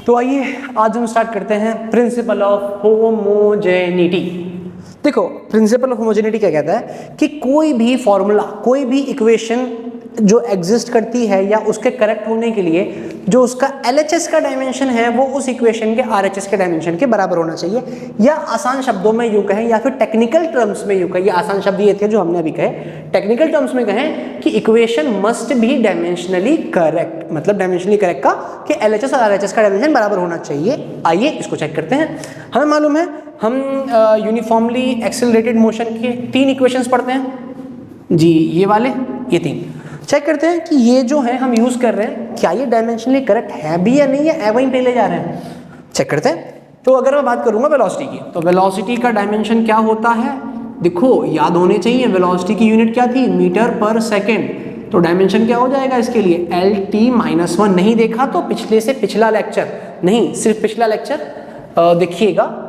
तो आइए आज हम स्टार्ट करते हैं प्रिंसिपल ऑफ होमोजेनिटी। देखो प्रिंसिपल ऑफ होमोजेनिटी क्या कहता है कि कोई भी फॉर्मूला, कोई भी इक्वेशन जो एग्जिस्ट करती है या उसके करेक्ट होने के लिए जो उसका LHS का डायमेंशन है वो उस इक्वेशन के RHS के डायमेंशन के बराबर होना चाहिए, या आसान शब्दों में यूं कहें या फिर टेक्निकल टर्म्स में यूं कहें, ये आसान शब्द ये थे जो हमने अभी कहे, टेक्निकल टर्म्स में कहें कि equation must be dimensionally correct, मतलब डायमेंशनली करेक्ट का कि LHS और RHS का डायमेंशन बराबर होना चाहिए। आइए इसको चेक करते हैं। हमें मालूम है हम यूनिफॉर्मली एक्सेलरेटेड मोशन के 3 इक्वेशंस पढ़ते हैं जी, ये वाले, ये 3 चेक करते हैं कि ये जो है हम यूज कर रहे हैं क्या ये डायमेंशनली करेक्ट है भी या नहीं है, वहीं पे ले जा रहे हैं, चेक करते हैं। तो अगर मैं बात करूंगा वेलोसिटी की, तो वेलोसिटी का डायमेंशन क्या होता है, देखो याद होने चाहिए, वेलोसिटी की यूनिट क्या थी, मीटर पर सेकेंड। तो डायमेंशन क्या हो जाएगा इसके लिए, LT-1। नहीं देखा तो पिछले से पिछला लेक्चर, नहीं सिर्फ पिछला लेक्चर देखिएगा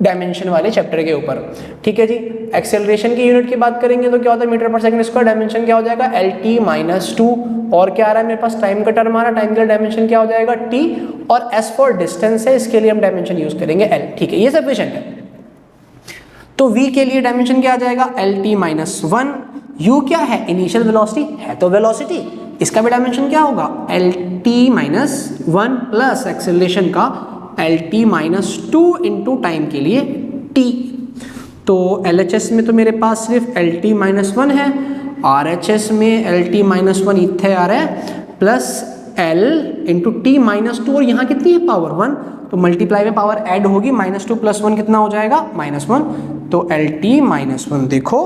डायमेंशन वाले चैप्टर के ऊपर, ठीक है जी। एक्सेलरेशन की यूनिट की बात करेंगे तो क्या होता है, मीटर पर सेकंड स्क्वायर। डायमेंशन क्या हो जाएगा, LT-2। और क्या आ रहा है मेरे पास, टाइम का टर्म आ रहा है, टाइम का डायमेंशन क्या हो जाएगा, T। और S फॉर डिस्टेंस है, इसके लिए हम डायमेंशन यूज करेंगे L, ठीक है, ये सफिशिएंट है। तो V के लिए डायमेंशन क्या आ जाएगा, LT-1। U क्या है, इनिशियल वेलोसिटी है, तो वेलोसिटी, इसका भी डायमेंशन क्या होगा, LT-1 प्लस एक्सेलरेशन का LT-2 इंटू टाइम के लिए T। तो LHS में तो मेरे पास सिर्फ LT-1 है, RHS में LT-1 इतने आ रहा है प्लस L इंटू T-2, और यहाँ कितनी है, पावर 1, तो मल्टीप्लाई में पावर ऐड होगी, -2 + 1 कितना हो जाएगा, -1। तो LT-1, देखो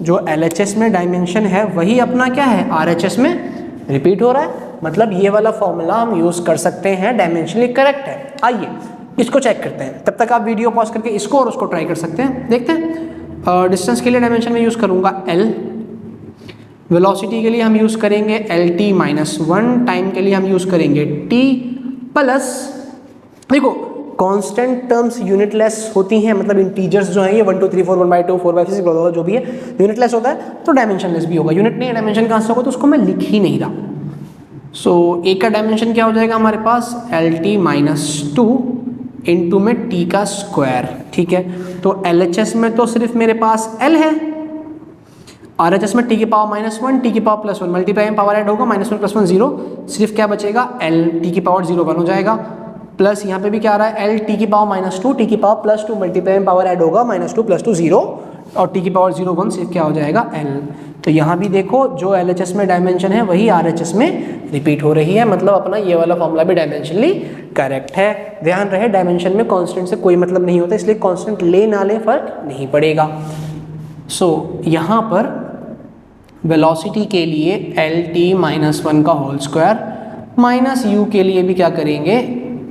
जो LHS में डायमेंशन है वही अपना क्या है, RHS में रिपीट हो रहा है, मतलब ये वाला फॉर्मूला हम यूज कर सकते हैं, डायमेंशनली करेक्ट है। आइए इसको चेक करते हैं, तब तक आप वीडियो पॉज करके इसको और उसको ट्राई कर सकते हैं, देखते हैं। डिस्टेंस के लिए डायमेंशन में यूज करूंगा L, वेलोसिटी के लिए हम यूज करेंगे LT-1, टाइम के लिए हम यूज करेंगे T प्लस, देखो कांस्टेंट टर्म्स यूनिटलेस होती हैं, मतलब इंटीजर्स जो हैं ये 1 2 3 4 1/2 4/6 जो भी है यूनिटलेस होता है, तो डायमेंशनलेस भी होगा। यूनिट नहीं है, डायमेंशन कहाँ से होगा, तो उसको मैं लिख ही नहीं रहा। सो A का डायमेंशन क्या हो जाएगा हमारे पास, LT-2 इंटू में T का स्क्वायर, ठीक है। तो LHS में तो सिर्फ मेरे पास L है, RHS में T की पावर -1, T की पावर +1, मल्टीप्लाई में पावर ऐड होगा, -1 + 1 0, सिर्फ क्या बचेगा, L T की पावर 0 1 हो जाएगा, प्लस यहाँ पे भी क्या आ रहा है, L T की पावर -2, T की पावर +2, मल्टीप्लाई में पावर ऐड होगा, -2 + 2 0, और T की पावर 0 1, सिर्फ क्या हो जाएगा L। तो यहाँ भी देखो जो LHS में डायमेंशन है वही RHS में रिपीट हो रही है, मतलब अपना ये वाला फॉर्मूला भी डायमेंशनली करेक्ट है। ध्यान रहे डायमेंशन में कांस्टेंट से कोई मतलब नहीं होता, इसलिए कांस्टेंट ले ना ले फर्क नहीं पड़ेगा। सो यहाँ पर वेलोसिटी के लिए LT-1 का होल स्क्वायर माइनस U के लिए भी क्या करेंगे,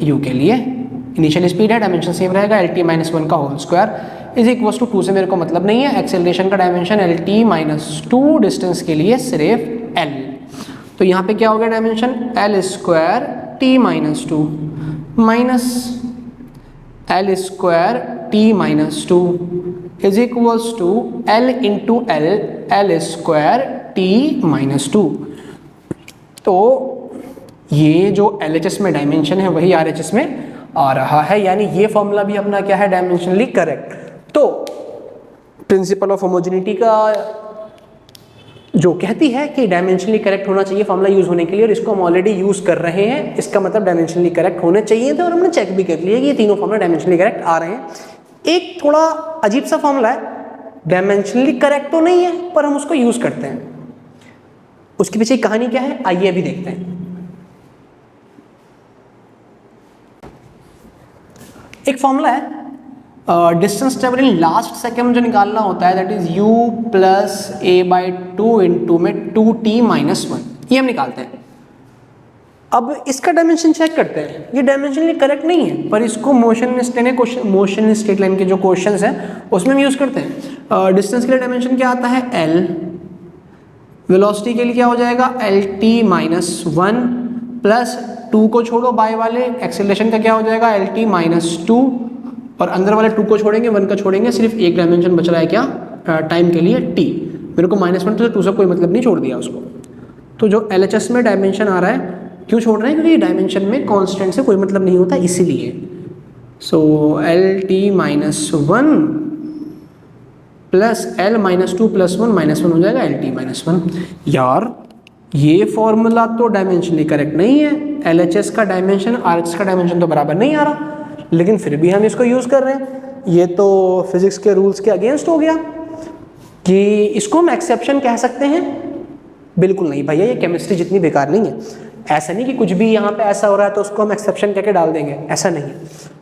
U के लिए इनिशियल स्पीड है, डायमेंशन सेम रहेगा, LT-1 का whole square is equal to 2 से मेरे को मतलब नहीं है, एक्सेलरेशन का डायमेंशन LT-2, डिस्टेंस के लिए सिर्फ L। तो यहाँ पे क्या हो गया dimension, L² T-2 minus L² T-2 is equals to L into L, L² T-2। तो ये जो LHS में डायमेंशन है वही RHS में आ रहा है, यानी ये फॉर्मूला भी अपना क्या है, डायमेंशनली करेक्ट। तो प्रिंसिपल ऑफ होमोजेनिटी का जो कहती है कि डायमेंशनली करेक्ट होना चाहिए फॉर्मूला यूज होने के लिए, और इसको हम ऑलरेडी यूज कर रहे हैं, इसका मतलब डायमेंशनली करेक्ट होने चाहिए थे, और हमने चेक भी कर लिया कि ये तीनों फॉर्मूला डायमेंशनली करेक्ट आ रहे हैं। एक थोड़ा अजीब सा फॉर्मूला है, डायमेंशनली करेक्ट तो नहीं है पर हम उसको यूज करते हैं, उसके पीछे कहानी क्या है आइए अभी देखते हैं। एक फॉर्मूला है distance travel in last second जो निकालना होता है, that is U + A/2 into में 2T-1, ये हम निकालते हैं। अब इसका डायमेंशन चेक करते हैं, ये डायमेंशनली करेक्ट नहीं है पर इसको मोशन स्ट्रेट लाइन के जो क्वेश्चंस हैं उसमें हम यूज करते हैं। डिस्टेंस के लिए डायमेंशन क्या आता है, L, वेलोसिटी के लिए क्या हो जाएगा, LT-1 प्लस 2 को छोड़ो बाय वाले, एक्सेलरेशन का क्या हो जाएगा, LT-2, और अंदर वाले 2 को छोड़ेंगे, 1 का छोड़ेंगे, सिर्फ एक डायमेंशन बच रहा है क्या, टाइम के लिए T। मेरे को -1 से 2 से कोई मतलब नहीं, छोड़ दिया उसको। तो जो LHS में डायमेंशन आ रहा है क्यों छोड़ रहे हैं? क्योंकि डायमेंशन में कांस्टेंट से कोई मतलब नहीं होता, इसीलिए। सो LT-1 plus L-2 plus 1 minus 1 हो जाएगा LT-1। यार ये फॉर्मूला तो डायमेंशनली करेक्ट नहीं है, LHS का डायमेंशन RHS का डायमेंशन तो बराबर नहीं आ रहा, लेकिन फिर भी हम इसको यूज़ कर रहे हैं। ये तो फिजिक्स के रूल्स के अगेंस्ट हो गया कि इसको हम एक्सेप्शन कह सकते हैं? बिल्कुल नहीं भैया, ये केमिस्ट्री जितनी बेकार नहीं है। ऐसा नहीं कि कुछ भी यहाँ पे ऐसा हो रहा है तो उसको हम एक्सेप्शन कह के डाल देंगे, ऐसा नहीं है।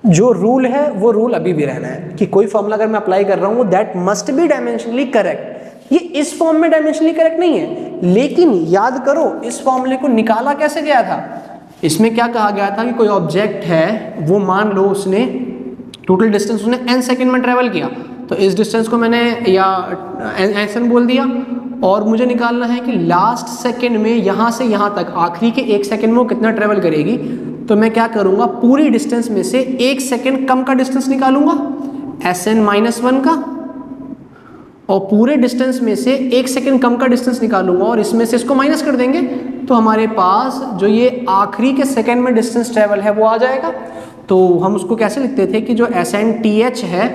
जो रूल है वो रूल अभी भी रहना है कि कोई फॉर्मूला अगर मैं अप्लाई कर रहा हूँ that must B dimensionally correct. ये इस फॉर्म में डायमेंशनली करेक्ट नहीं है, लेकिन याद करो इस फॉर्मूले को निकाला कैसे गया था। इसमें क्या कहा गया था कि कोई ऑब्जेक्ट है, वो मान लो उसने टोटल डिस्टेंस उसने n सेकेंड में ट्रेवल किया, तो इस डिस्टेंस को मैंने या n बोल दिया, और मुझे निकालना है कि लास्ट सेकेंड में यहाँ से यहाँ तक आखिरी के 1 सेकेंड में वो कितना ट्रेवल करेगी। तो मैं क्या करूँगा, पूरी डिस्टेंस में से 1 सेकेंड कम का डिस्टेंस निकालूंगा Sn-1 का, और पूरे डिस्टेंस में से 1 सेकेंड कम का डिस्टेंस निकालूंगा और इसमें से इसको माइनस कर देंगे, तो हमारे पास जो ये आखिरी के सेकेंड में डिस्टेंस ट्रेवल है वो आ जाएगा। तो हम उसको कैसे लिखते थे कि जो SnTH है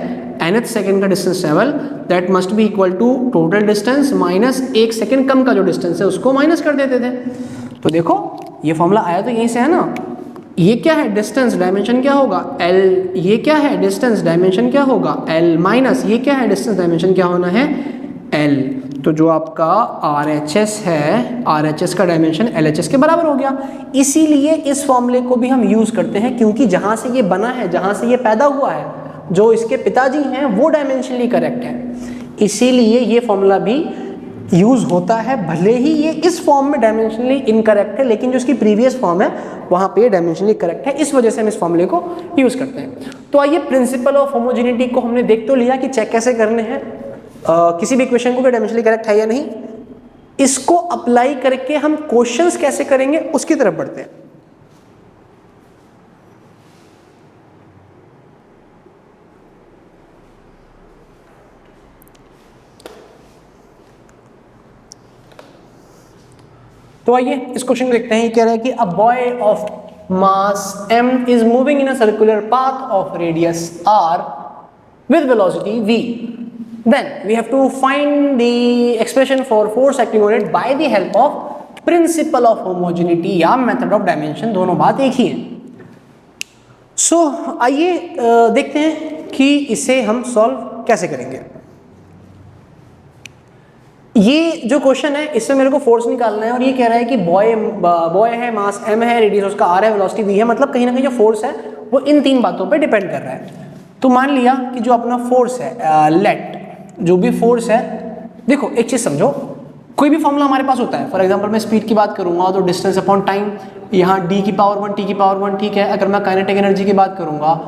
nth सेकेंड का distance travel, that must be equal to total distance minus 1 second कम का जो डिस्टेंस है उसको माइनस कर देते थे। तो देखो ये फॉर्मूला आया तो यहीं से है ना। ये क्या है, डिस्टेंस, डायमेंशन क्या होगा L, ये क्या है डिस्टेंस, डायमेंशन क्या होगा L माइनस ये क्या है डिस्टेंस, डायमेंशन क्या होना है L। तो जो आपका RHS है, RHS का डायमेंशन LHS के बराबर हो गया। इसीलिए इस फॉर्मूले को भी हम यूज करते हैं, क्योंकि जहां से ये बना है, जहां से ये पैदा हुआ है, जो इसके पिताजी हैं वो डायमेंशनली करेक्ट है, इसीलिए ये फॉर्मूला भी यूज होता है। भले ही ये इस फॉर्म में डायमेंशनली इनकरेक्ट है, लेकिन जो इसकी प्रीवियस फॉर्म है वहां पे डायमेंशनली करेक्ट है, इस वजह से हम इस फॉर्मूले को यूज करते हैं। तो आइए प्रिंसिपल ऑफ होमोजेनिटी को हमने देख तो लिया कि चेक कैसे करने हैं किसी भी इक्वेशन को डायमेंशनली करेक्ट है या नहीं। इसको अप्लाई करके हम क्वेश्चंस कैसे करेंगे उसकी तरफ बढ़ते हैं। तो आइए इस क्वेश्चन को देखते हैं। ये कह रहा है कि a boy of mass m is moving in a circular path of radius r with velocity v, then we have to find the expression for force acting on it by the help of principle of homogeneity या method of dimension, दोनों बात एक ही है। सो आइए देखते हैं कि इसे हम सॉल्व कैसे करेंगे। ये जो क्वेश्चन है इसमें मेरे को फोर्स निकालना है, और ये कह रहा है कि बॉय है, मास m है, रेडियस उसका r है, वेलोसिटी v है, मतलब कहीं ना कहीं जो फोर्स है वो इन 3 बातों पे डिपेंड कर रहा है। तो मान लिया कि जो अपना फोर्स है लेट, जो भी फोर्स है, देखो एक चीज समझो, कोई भी फॉर्मूला हमारे पास होता है। फॉर एग्जांपल मैं स्पीड की बात करूंगा तो डिस्टेंस अपॉन टाइम, यहाँ d की पावर 1 t की पावर 1, ठीक है। अगर मैं काइनेटिक एनर्जी की बात करूंगा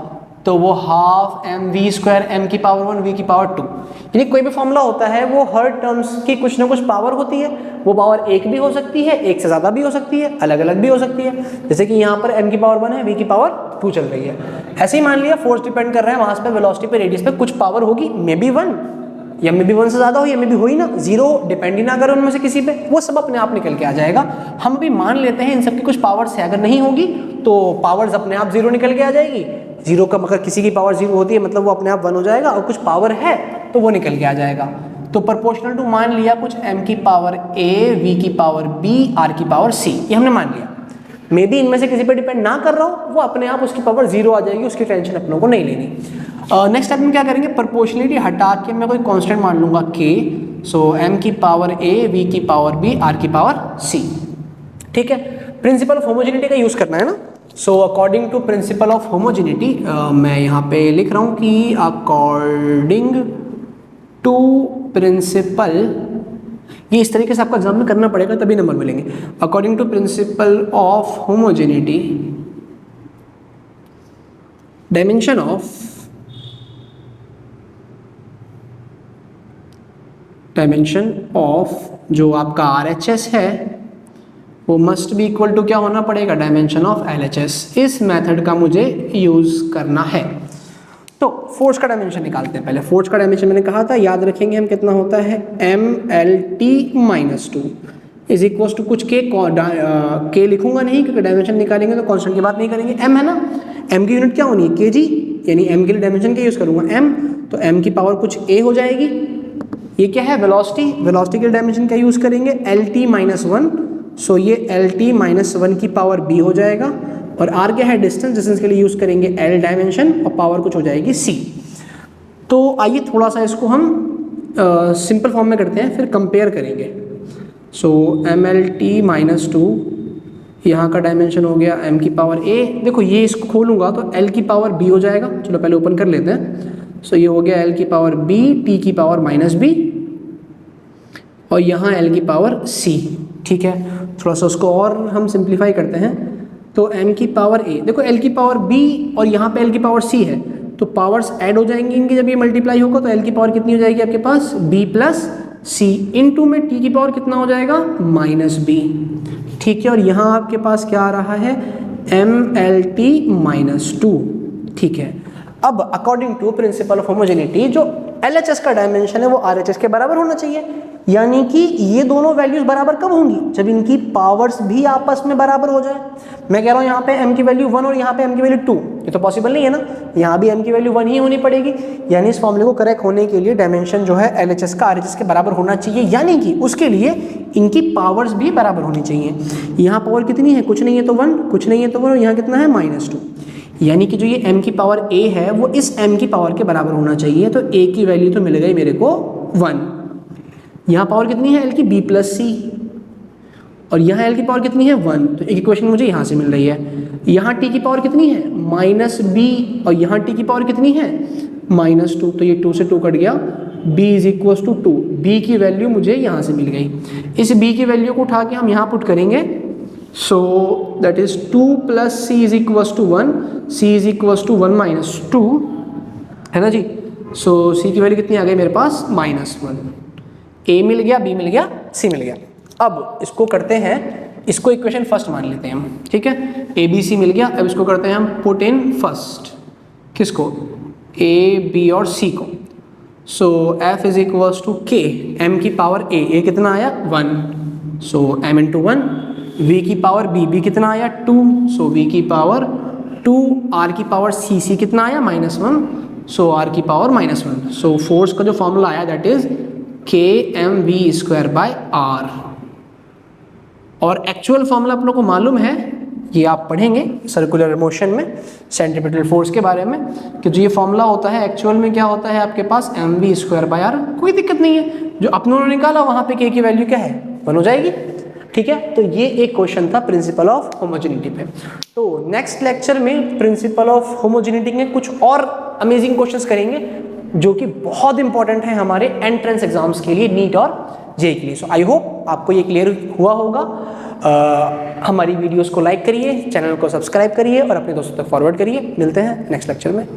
तो वो हाफ mv स्क्वायर m की पावर 1 v की पावर 2। यानी कोई भी फॉर्मूला होता है वो हर टर्म्स की कुछ ना कुछ पावर होती है। वो पावर 1 भी हो सकती है, 1 से ज़्यादा भी हो सकती है, अलग अलग भी हो सकती है। जैसे कि यहाँ पर m की पावर 1 है, v की पावर 2 चल रही है। ऐसे ही मान लिया फोर्स डिपेंड कर रहा है मास पे, वेलोसिटी पे, रेडियस पे, कुछ पावर होगी, मे बी 1 या मे बी 1 से ज़्यादा हो, या मे बी हो ही ना, 0 डिपेंड ही ना अगर उनमें से किसी पे, वो सब अपने आप निकल के आ जाएगा। हम अभी मान लेते हैं इन सब की कुछ पावर्स है, अगर नहीं होगी तो पावर्स अपने आप 0 निकल के आ जाएगी। 0 का अगर किसी की पावर 0 होती है मतलब वो अपने आप 1 हो जाएगा, और कुछ पावर है तो वो निकल के आ जाएगा। तो प्रोपोर्शनल टू मान लिया कुछ m की पावर a, v की पावर b, r की पावर c, ये हमने मान लिया। मे बी इनमें से किसी पे डिपेंड ना कर रहा हो, वो अपने आप उसकी पावर 0 आ जाएगी, उसकी टेंशन अपनों को नहीं लेनी। नेक्स्ट स्टेप में क्या करेंगे, प्रोपोर्शनलिटी हटा के मैं कोई कांस्टेंट मान लूंगा k, सो m की पावर a, v की पावर b, r की पावर c, ठीक है। प्रिंसिपल ऑफ होमोजेनिटी का यूज करना है ना। So according to principle of homogeneity मैं यहाँ पे लिख रहा हूँ कि अकॉर्डिंग टू प्रिंसिपल, ये इस तरीके से आपका एग्जाम में करना पड़ेगा तभी नंबर मिलेंगे। According to principle of homogeneity, dimension of जो आपका RHS है वो मस्ट बी इक्वल टू क्या होना पड़ेगा, डायमेंशन ऑफ LHS। इस मेथड का मुझे यूज करना है। तो फोर्स का डायमेंशन निकालते हैं। पहले फोर्स का डायमेंशन मैंने कहा था, याद रखेंगे हम, कितना होता है MLT-2। इज इक्वल टू कुछ के लिखूंगा नहीं क्योंकि डायमेंशन निकालेंगे तो कांस्टेंट की बात नहीं करेंगे, एम है ना, एम की यूनिट क्या होनी है, के जी, यानी एम के लिए डायमेंशन क्या यूज़ करूंगा एम, तो एम की पावर कुछ ए हो जाएगी। ये क्या है वेलोसिटी, वेलोसिटी के लिए डायमेंशन क्या यूज़ करेंगे एल टी माइनस वन, सो ये एल टी माइनस वन की पावर बी हो जाएगा। और आर क्या है डिस्टेंस, डिस्टेंस के लिए यूज़ करेंगे एल डायमेंशन और पावर कुछ हो जाएगी सी। तो आइए थोड़ा सा इसको हम सिंपल फॉर्म में करते हैं फिर कंपेयर करेंगे। So M L T minus two, यहाँ का डायमेंशन हो गया एम की पावर ए, देखो ये इसको खोलूँगा तो एल की पावर बी हो जाएगा, चलो पहले ओपन कर लेते हैं। सो ये हो गया एल की पावर बी, टी की पावर माइनस बी, और यहाँ एल की पावर सी। ठीक है, थोड़ा सा उसको और हम सिंप्लीफाई करते हैं, तो एम की पावर ए, देखो एल की पावर बी और यहाँ पे एल की पावर सी है, तो पावर्स ऐड हो जाएंगी इनकी, जब ये मल्टीप्लाई होगा तो एल की पावर कितनी हो जाएगी आपके पास बी प्लस सी, इनटू में टी की पावर कितना हो जाएगा माइनस बी। ठीक है, और यहाँ आपके पास क्या आ रहा है M L T minus two. ठीक है, अब according to principle of homogeneity जो LHS का डायमेंशन है वो RHS के बराबर होना चाहिए, यानी कि ये दोनों वैल्यूज बराबर कब होंगी, जब इनकी पावर्स भी आपस में बराबर हो जाए। मैं कह रहा हूँ यहाँ पे m की वैल्यू 1 और यहाँ पे m की वैल्यू 2, ये तो पॉसिबल नहीं है ना, यहाँ भी m की वैल्यू 1 ही होनी पड़ेगी, यानी इस फॉर्मूले को करेक्ट होने के लिए डायमेंशन जो है LHS का RHS के बराबर होना चाहिए, यानी कि उसके लिए इनकी पावर्स भी बराबर होनी चाहिए। यहाँ पावर कितनी है, कुछ नहीं है तो 1, कुछ नहीं है तो 1, और यहाँ कितना है माइनस 2, यानी कि जो ये m की पावर a है वो इस m की पावर के बराबर होना चाहिए, तो a की वैल्यू तो मिल गई मेरे को 1। यहाँ पावर कितनी है l की b प्लस सी, और यहाँ l की पावर कितनी है 1, तो एक इक्वेशन मुझे यहाँ से मिल रही है। यहाँ t की पावर कितनी है माइनस b, और यहाँ t की पावर कितनी है माइनस 2, तो ये 2 से 2 कट गया, b is equal to 2, b की वैल्यू मुझे यहाँ से मिल गई। इस b की वैल्यू को उठा के हम यहाँ पुट करेंगे, so that is 2 plus c is equals to 1, c is equals to 1 minus 2, है ना जी। so c की वैल्यू कितनी आ गई मेरे पास -1, a मिल गया, b मिल गया, c मिल गया। अब इसको करते हैं, इसको इक्वेशन फर्स्ट मान लेते हैं हम, ठीक है, a b c मिल गया। अब इसको करते हैं हम पुट इन फर्स्ट, किसको a b और c को। so f is equals to k, m की पावर a कितना आया 1, so m into 1, v की पावर b कितना आया 2, सो v की पावर 2, r की पावर c कितना आया -1, सो r की पावर -1। सो फोर्स का जो फॉर्मूला आया दैट इज kmv²/r, और एक्चुअल फॉर्मूला आप लोग को मालूम है, ये आप पढ़ेंगे सर्कुलर मोशन में सेंट्रीपिटल फोर्स के बारे में, कि जो ये फॉर्मूला होता है एक्चुअल में क्या होता है आपके पास mv²/r। कोई दिक्कत नहीं है, जो अपनों ने निकाला वहाँ पे k की वैल्यू क्या है 1 हो जाएगी। ठीक है, तो ये एक क्वेश्चन था प्रिंसिपल ऑफ होमोजेनिटी पे। तो नेक्स्ट लेक्चर में प्रिंसिपल ऑफ होमोजेनिटी के कुछ और अमेजिंग क्वेश्चंस करेंगे जो कि बहुत इंपॉर्टेंट है हमारे एंट्रेंस एग्जाम्स के लिए, नीट और जेईई के लिए। सो आई होप आपको ये क्लियर हुआ होगा। हमारी वीडियोस को लाइक करिए, चैनल को सब्सक्राइब करिए और अपने दोस्तों तक फॉरवर्ड करिए। मिलते हैं नेक्स्ट लेक्चर में।